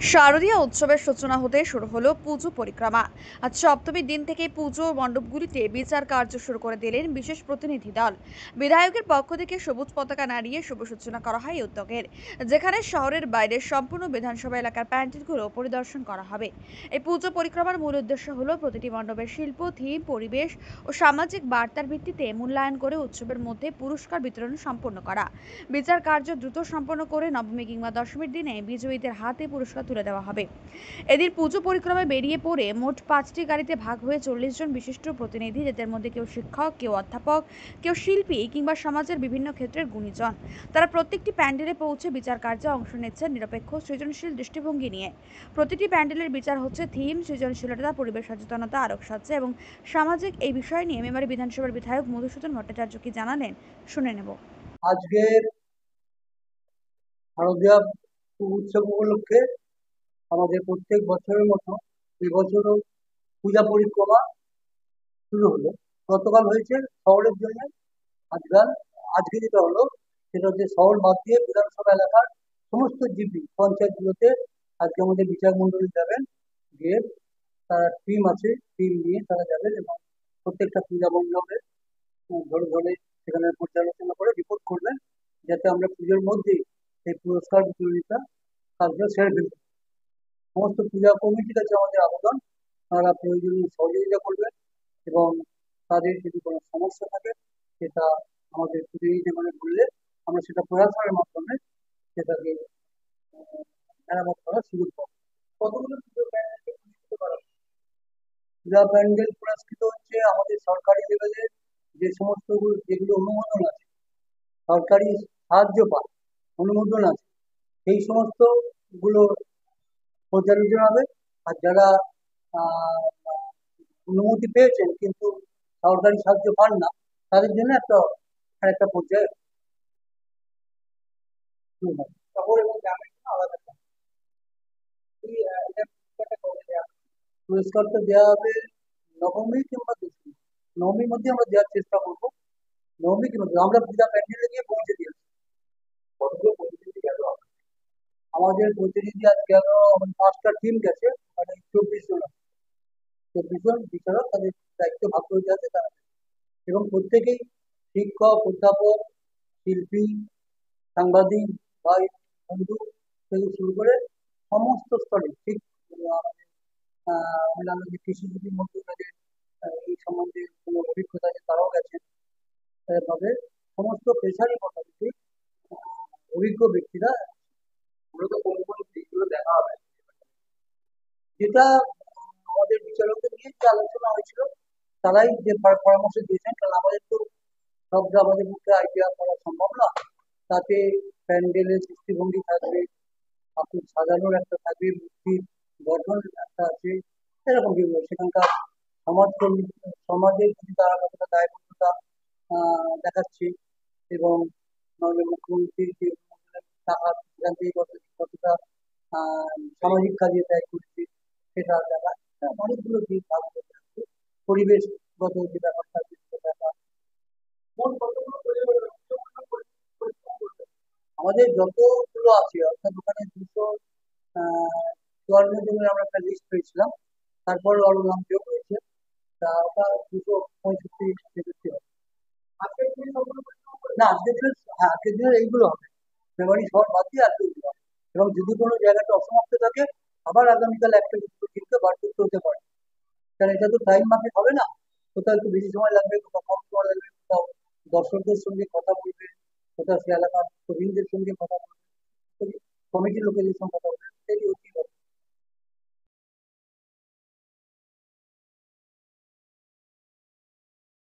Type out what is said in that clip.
শারদীয় উৎসবের সূচনা হতে শুরু হলো পুজো পরিক্রমা। আজ সপ্তমীর দিন থেকে পুজো মণ্ডপগুলিতে বিচার কার্য শুরু করে দিলেন বিশেষ প্রতিনিধি দল। বিধায়কের পক্ষ থেকে সবুজ পতাকা নাড়িয়ে শুভ সূচনা করা হয় এই উদ্যোগের, যেখানে শহরের বাইরে সম্পূর্ণ বিধানসভা এলাকার প্যান্ডেলগুলো পরিদর্শন করা হবে। এই পুজো পরিক্রমার মূল উদ্দেশ্য হলো প্রতিটি মণ্ডপের শিল্প, থিম, পরিবেশ ও সামাজিক বার্তার ভিত্তিতে মূল্যায়ন করে উৎসবের মধ্যে পুরস্কার বিতরণ সম্পন্ন করা। বিচার কার্য দ্রুত সম্পন্ন করে নবমী কিংবা দশমীর দিনে বিজয়ীদের হাতে পুরস্কার তুলে দেওয়া হবে। এদিন পুজো পরিক্রমায় বেরিয়ে পড়ে মোট 5টি গাড়িতে ভাগ হয়ে 40 জন বিশিষ্ট প্রতিনিধি, যাদের মধ্যে কেউ শিক্ষক, কেউ অধ্যাপক, কেউ শিল্পী কিংবা সমাজের বিভিন্ন ক্ষেত্রের গুণীজন। তারা প্রত্যেকটি প্যান্ডেলে পৌঁছে বিচার কার্যে অংশ নিচ্ছেন নিরপেক্ষ সৃজনশীল দৃষ্টিভঙ্গি নিয়ে। প্রতিটি প্যান্ডেলের বিচার হচ্ছে থিম, সৃজনশীলতা, পরিবেশ সচেতনতা, আলোকসজ্জা এবং সামাজিক এই বিষয় নিয়ে মেমারি বিধানসভার বিধায়ক মধুসূদন ভট্টাচার্য কি জানালেন শুনে নেব। আজকের শারদীয়া উৎসব উপলক্ষে আমাদের প্রত্যেক বছরের মতো এবছরও পূজা পরিক্রমা শুরু হলো। গতকাল হয়েছে শহরের জন্য। আজকাল আজকে যেটা হলো সেটা হচ্ছে শহর বাদ দিয়ে বিধানসভা এলাকার সমস্ত জিপি পঞ্চায়েতগুলোতে আজকে আমাদের বিচারক মন্ডলী যাবেন, গিয়ে তারা টিম আছে, টিম নিয়ে তারা যাবেন এবং প্রত্যেকটা পূজা মণ্ডপে ধরে ধরে সেখানে পর্যালোচনা করে রিপোর্ট করবেন, যাতে আমরা পুজোর মধ্যেই এই পুরস্কার বিতরণীটা কাজটা সেরে ফেলতে পারি। সমস্ত পূজা কমিটির কাছে আমাদের আবেদন, তারা প্রয়োজনীয় সহযোগিতা করবেন এবং তাদের যদি কোনো সমস্যা থাকে সেটা আমাদের প্রতিনিধি মানে বললে আমরা সেটা প্রশাসনের মাধ্যমে সেটাকে মেরামত করার সুযোগ পাবো। কতগুলো পুজো প্যান্ডেলকে পুরস্কৃত করা হয়? পূজা প্যান্ডেল পুরস্কৃত হচ্ছে আমাদের সরকারি লেভেলে যে সমস্ত যেগুলো অনুমোদন আছে, সরকারি সাহায্য পায়, অনুমোদন আছে, সেই সমস্ত গুলো পর্যালোচনা হবে। আর যারা আহ, অনুমতি পেয়েছেন কিন্তু সরকারি সাহায্য পান না, তাদের জন্য একটা পর্যায়ে শুরু হবে। শহর এবং গ্রামের জন্য আলাদা থাকবে। এটা পুরস্কারটা কবে দেওয়া হবে? পুরস্কারটা দেওয়া হবে নবমী কিংবা দশমী। নবমীর মধ্যে আমরা দেওয়ার চেষ্টা করবো। নবমী কিংবা আমরা পূজা প্যান্ডেলে গিয়ে পৌঁছে দিয়েছি। কতগুলো প্রতিনিধি গেল? আমাদের প্রতিনিধি আজ গেল, আমাদের 5টা টিম গেছে, মানে 24 জন আছে। 24 জন বিচারক তাদের দায়িত্ব ভাগ করে দেওয়া আছে তারা, এবং প্রত্যেকেই শিক্ষক, অধ্যাপক, শিল্পী, সাংবাদিক, ভাই, বন্ধু থেকে শুরু করে সমস্ত স্তরে, ঠিক আমাদের অন্যান্য যে কৃষিজীবীর মধ্যে তাদের এই সম্বন্ধে কোনো অভিজ্ঞতা আছে তারাও গেছেন। এভাবে সমস্ত পেশারই মোটামুটি অভিজ্ঞ ব্যক্তিরা। মূলত কোন কোন দিকগুলো দেখা হবে যেটা আমাদের বিচারকদের নিয়ে যে আলোচনা হয়েছিল, তারাই যে পরামর্শ দিয়েছেন, কারণ আমাদের তো সবটা আমাদের মুখে আইডিয়া করা সম্ভব না। তাতে প্যান্ডেলের দৃষ্টিভঙ্গি থাকবে, ঠাকুর সাজানোর একটা থাকবে, মূর্তির গঠন একটা আছে, এরকম বিভিন্ন সেখানকার সমাজকর্মী, সমাজের প্রতি তারা কতটা দায়বদ্ধতা দেখাচ্ছে, এবং মাননীয় মুখ্যমন্ত্রীর যে টাকা সেখান থেকে কতটা সামাজিক কাজে ব্যয় করছে সেটা দেখা। অনেকগুলো দিক ভাগ করতে হবে। পরিবেশগত যে ব্যাপারটা আছে সেটা দেখা। মোট কতগুলো আমাদের যতগুলো আছে, অর্থাৎ ওখানে 254 জনের আমরা একটা লিস্ট পেয়েছিলাম, তারপর আরো নাম যোগ হয়েছে, তা ওটা 265-66 হবে। আজকের দিনে সবগুলো পরিশ্রম করে না, আজকের দিনে, হ্যাঁ আজকের দিনে এইগুলো হবে, মেমারি শহর বাদ দিয়ে আজকেগুলো হবে। এবং যদি কোনো জায়গাটা অসমাপ্ত থাকে, আবার আগামীকাল একটা দুটো দিনকে বার করতে হতে পারে, কারণ এটা তো টাইম মাফিক হবে না। কোথাও একটু বেশি সময় লাগবে, কোথাও কম সময় লাগবে, কোথাও দর্শকদের সঙ্গে কথা বলবে, কোথাও সে এলাকার প্রবীণদের সঙ্গে কথা বলবে, কমিটির লোকেদের সঙ্গে